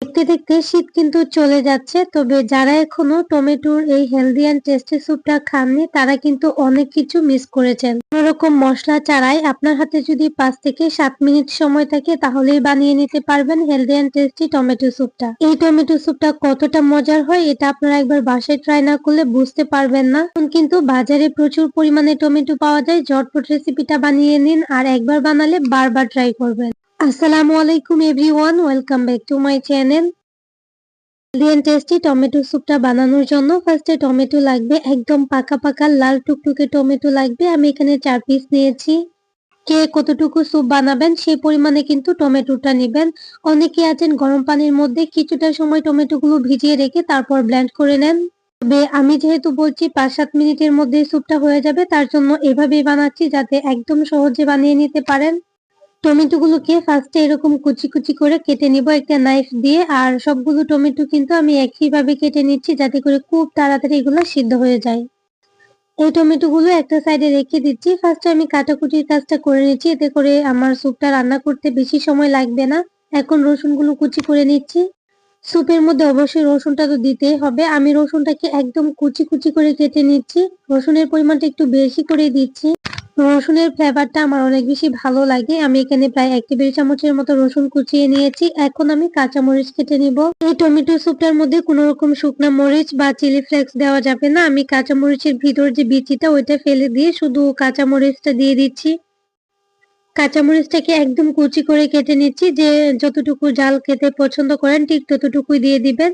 দেখতে দেখতে শীত কিন্তু চলে যাচ্ছে, তবে যারা এখনো টমেটোর এই হেলদি অ্যান্ড টেস্টি স্যুপটা খাননি তারা কিন্তু অনেক কিছু মিস করেছেন। কোনোরকম মশলা ছাড়াই আপনার হাতে যদি 5 থেকে 7 মিনিট সময় থাকে তাহলেই বানিয়ে নিতে পারবেন হেলদি অ্যান্ড টেস্টি টমেটো স্যুপটা। এই টমেটো স্যুপটা কতটা মজার হয় এটা আপনারা একবার বাসায় ট্রাই না করলে বুঝতে পারবেন না। এখন কিন্তু বাজারে প্রচুর পরিমাণে টমেটো পাওয়া যায়, ঝটপট রেসিপিটা বানিয়ে নিন আর একবার বানালে বারবার ট্রাই করবেন। আসসালামু আলাইকুম everyone, welcome back to my channel. Healthy and tasty tomato স্যুপটা বানানোর জন্য ফার্স্টে টমেটো লাগবে, একদম পাকা পাকা লাল টুকটুকে টমেটো লাগবে। আমি এখানে 4 পিস নিয়েছি। কে কতটুকু স্যুপ বানাবেন সেই পরিমাণে কিন্তু টমেটোটা নেবেন। অনেকে আছেন গরম পানির মধ্যে কিছুটা সময় টমেটোগুলো ভিজিয়ে রেখে তারপর ব্লেন্ড করে নেন, তবে আমি যেহেতু বলছি 5-7 মিনিটের মধ্যে স্যুপটা হয়ে যাবে তার জন্য এভাবেই বানাচ্ছি যাতে একদম সহজে বানিয়ে নিতে পারেন। টমেটোগুলোকে ফার্স্টে এরকম কুচি কুচি করে কেটে নিব একটা নাইফ দিয়ে, আর সবগুলো টমেটো কিন্তু আমি একইভাবে কেটে নিচ্ছি যাতে করে খুব তাড়াতাড়ি এগুলো সিদ্ধ হয়ে যায়। এই টমেটোগুলো একটা সাইডে রেখে দিচ্ছি। ফার্স্টে আমি কাটাকুটির কাজটা করে নিচ্ছি, এতে করে আমার স্যুপটা রান্না করতে বেশি সময় লাগবে না। এখন রসুনগুলো কুচি করে নিচ্ছি। স্যুপের মধ্যে অবশ্যই রসুনটা তো দিতেই হবে। আমি রসুনটাকে একদম কুচি কুচি করে কেটে নিচ্ছি। রসুনের পরিমাণটা একটু বেশি করে দিচ্ছি। রসুনের ফ্লেভারটা আমার অনেক বেশি ভালো লাগে। আমি এখানে প্রায় 1 টেবিল চামচের মতো রসুন কুচিয়ে নিয়েছি। এখন আমি কাঁচামরিচ কেটে নিব। এই টমেটো স্যুপটার মধ্যে কোনো রকম শুকনা মরিচ বা চিলি ফ্লেক্স দেওয়া যাবে না। আমি কাঁচামরিচের ভিতর যে বিচিটা ওইটা ফেলে দিয়ে শুধু কাঁচামরিচটা দিয়ে দিচ্ছি। কাঁচামরিচটাকে একদম কুচি করে কেটে নিচ্ছি। যে যতটুকু ঝাল খেতে পছন্দ করেন ঠিক ততটুকুই দিয়ে দিবেন।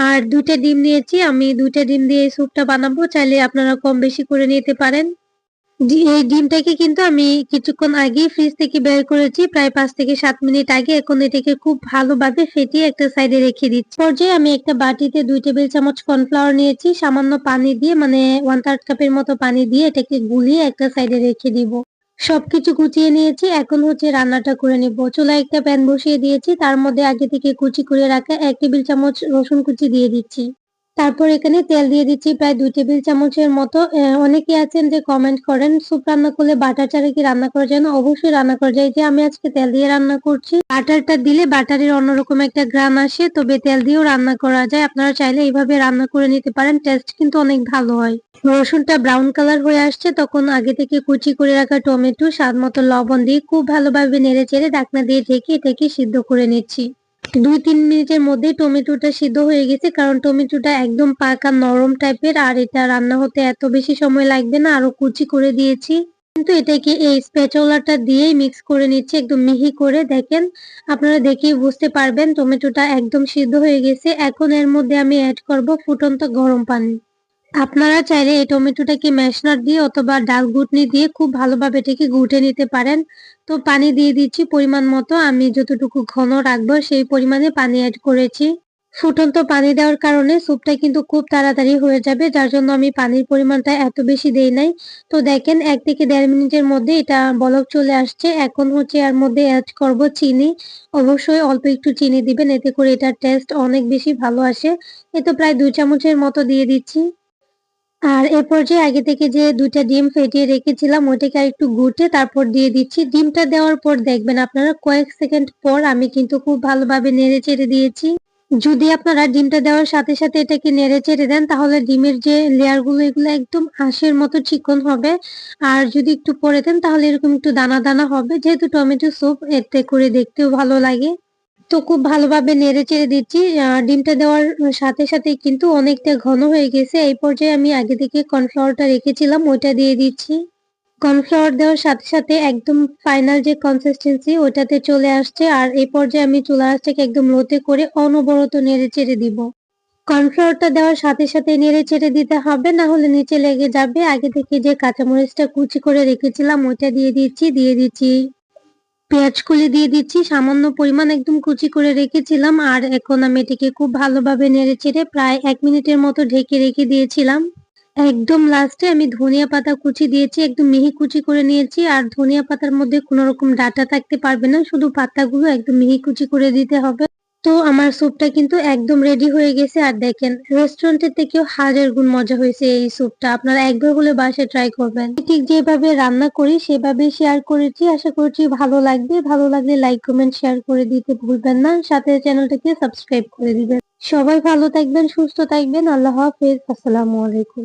আর 2টা ডিম নিয়েছি, আমি 2টা ডিম দিয়ে এই স্যুপটা বানাবো। চাইলে আপনারা কম বেশি করে নিতে পারেন। এই ডিমটাকে কিন্তু আমি কিছুক্ষণ আগেই ফ্রিজ থেকে বের করেছি, প্রায় 5 থেকে 7 মিনিট আগে। এখন এটাকে খুব ভালোভাবে ফেটিয়ে একটা সাইডে রেখে দিচ্ছি। পর্যায়ে আমি একটা বাটিতে 2 টেবিল চামচ কর্নফ্লাওয়ার নিয়েছি, সামান্য পানি দিয়ে মানে 1/3 কাপের মতো পানি দিয়ে এটাকে গুলিয়ে একটা সাইডে রেখে দিব। সবকিছু গুছিয়ে নিয়েছি, এখন হচ্ছে রান্নাটা করে নিব। চুলায় একটা প্যান বসিয়ে দিয়েছি, তার মধ্যে আগে থেকে কুচি করে রাখা 1 টেবিল চামচ রসুন কুচি দিয়ে দিচ্ছি। তারপর এখানে তেল দিয়ে দিচ্ছি প্রায় 2 টেবিল চামচের মতো। অনেকে আছেন যে কমেন্ট করেন স্যুপ রান্না করলে বাটার ছাড়া কি রান্না করা যায় না? অবশ্যই রান্না করা যায়। যে আমি আজকে তেল দিয়ে রান্না করছি। বাটারটা দিলে বাটারের অন্যরকম একটা ঘ্রাণ আসে, তবে তেল দিয়েও রান্না করা যায়। আপনারা চাইলে এইভাবে রান্না করে নিতে পারেন, টেস্ট কিন্তু অনেক ভালো হয়। রসুনটা ব্রাউন কালার হয়ে আসছে, তখন আগে থেকে কুচি করে রাখা টমেটো, স্বাদ মতো লবণ দিয়ে খুব ভালোভাবে নেড়ে চেড়ে ঢাকনা দিয়ে ঢেকে এটাকে সিদ্ধ করে নিচ্ছি। 2-3 মিনিটের মধ্যে টমেটোটা সিদ্ধ হয়ে গেছে, কারণ টমেটোটা একদম পাকা নরম টাইপের আর এটা রান্না হতে এত বেশি সময় লাগবে না। আরো কুচি করে দিয়েছি, কিন্তু এটাকে এই স্প্যাচুলাটা দিয়েই মিক্স করে নিচ্ছি একদম মিহি করে। দেখেন, আপনারা দেখেই বুঝতে পারবেন টমেটোটা একদম সিদ্ধ হয়ে গেছে। এখন এর মধ্যে আমি অ্যাড করব ফুটন্ত গরম পানি। আপনারা চাইলে এই টমেটোটাকে ম্যাশনার দিয়ে অথবা ডাল ঘুটনি দিয়ে খুব ভালোভাবে এটাকে ঘুটে নিতে পারেন। তো পানি দিয়ে দিচ্ছি পরিমাণ মতো। আমি যতটুকু ঘন রাখবো সেই পরিমাণে পানি অ্যাড করেছি। ফুটন্ত পানি দেওয়ার কারণে স্যুপটা কিন্তু খুব তাড়াতাড়ি হয়ে যাবে, যার জন্য আমি পানির পরিমাণটা এত বেশি দেই নাই। তো দেখেন 1 থেকে 1.5 মিনিটের মধ্যে এটা বলক চলে আসছে। এখন হচ্ছে এর মধ্যে অ্যাড করব চিনি। অবশ্যই অল্প একটু চিনি দিবেন, এতে করে এটার টেস্ট অনেক বেশি ভালো আসে। এই তো প্রায় 2 চামচের মতো দিয়ে দিচ্ছি। আর এ পর্যায়ে আগে থেকে যে 2টা ডিম ফেটিয়ে রেখেছিলাম ওটাকে আরেকটু ঘুটে তারপর দিয়ে দিচ্ছি। ডিমটা দেওয়ার পর দেখবেন আপনারা কয়েক সেকেন্ড পর আমি কিন্তু খুব ভালোভাবে নেড়ে চেড়ে দিয়েছি। যদি আপনারা ডিমটা দেওয়ার সাথে সাথে এটাকে নেড়ে চেড়ে দেন তাহলে ডিমের যে লেয়ার গুলো এগুলো একদম আঁশের মতো চিকন হবে। আর যদি একটু পরে দেন তাহলে এরকম একটু দানা দানা হবে। যেহেতু টমেটো স্যুপ, এতে করে দেখতেও ভালো লাগে। তো খুব ভালোভাবে নেড়ে চেড়ে দিচ্ছি। ডিমটা দেওয়ার সাথে সাথেই কিন্তু অনেকটা ঘন হয়ে গেছে। এই পর্যায়ে আমি আগে থেকে কর্নফ্লাওয়ারটা রেখেছিলাম ওইটা দিয়ে দিচ্ছি। কর্নফ্লাওয়ার দেওয়ার সাথে সাথে একদম ফাইনাল যে কনসিস্টেন্সি ওটাতে চলে আসছে। আর এই পর্যায়ে আমি চুলা আঁচটাকে একদম লোতে করে অনবরত নেড়ে চেড়ে দিব। কর্নফ্লাওয়ারটা দেওয়ার সাথে সাথে নেড়ে চেড়ে দিতে হবে, না হলে নিচে লেগে যাবে। আগে থেকে যে কাঁচামরিচটা কুচি করে রেখেছিলাম ওইটা দিয়ে দিচ্ছি। পেঁয়াজ কুলি দিয়ে দিচ্ছি সামান্য পরিমাণ, একদম কুচি করে রেখেছিলাম। আর এখন আমি এটাকে খুব ভালোভাবে নেড়েচেড়ে প্রায় 1 মিনিটের মতো ঢেকে রেখে দিয়েছিলাম। একদম লাস্টে আমি ধনিয়া পাতা কুচি দিয়েছি, একদম মিহি কুচি করে নিয়েছি। আর ধনিয়া পাতার মধ্যে কোনো রকম ডাঁটা থাকতে পারবে না, শুধু পাতাগুলো একদম মিহি কুচি করে দিতে হবে। তো আমার স্যুপটা কিন্তু একদম রেডি হয়ে গেছে, আর দেখেন রেস্টুরেন্টের থেকেও হাজার গুণ মজা হয়েছে এই স্যুপটা। আপনারা একবার হলে বাসায় ট্রাই করবেন। ঠিক যেভাবে রান্না করি সেভাবে শেয়ার করেছি, আশা করছি ভালো লাগবে। ভালো লাগলে লাইক কমেন্ট শেয়ার করে দিতে ভুলবেন না, সাথে চ্যানেলটাকে সাবস্ক্রাইব করে দিবেন। সবাই ভালো থাকবেন, সুস্থ থাকবেন। আল্লাহ হাফেজ, আসসালামু আলাইকুম।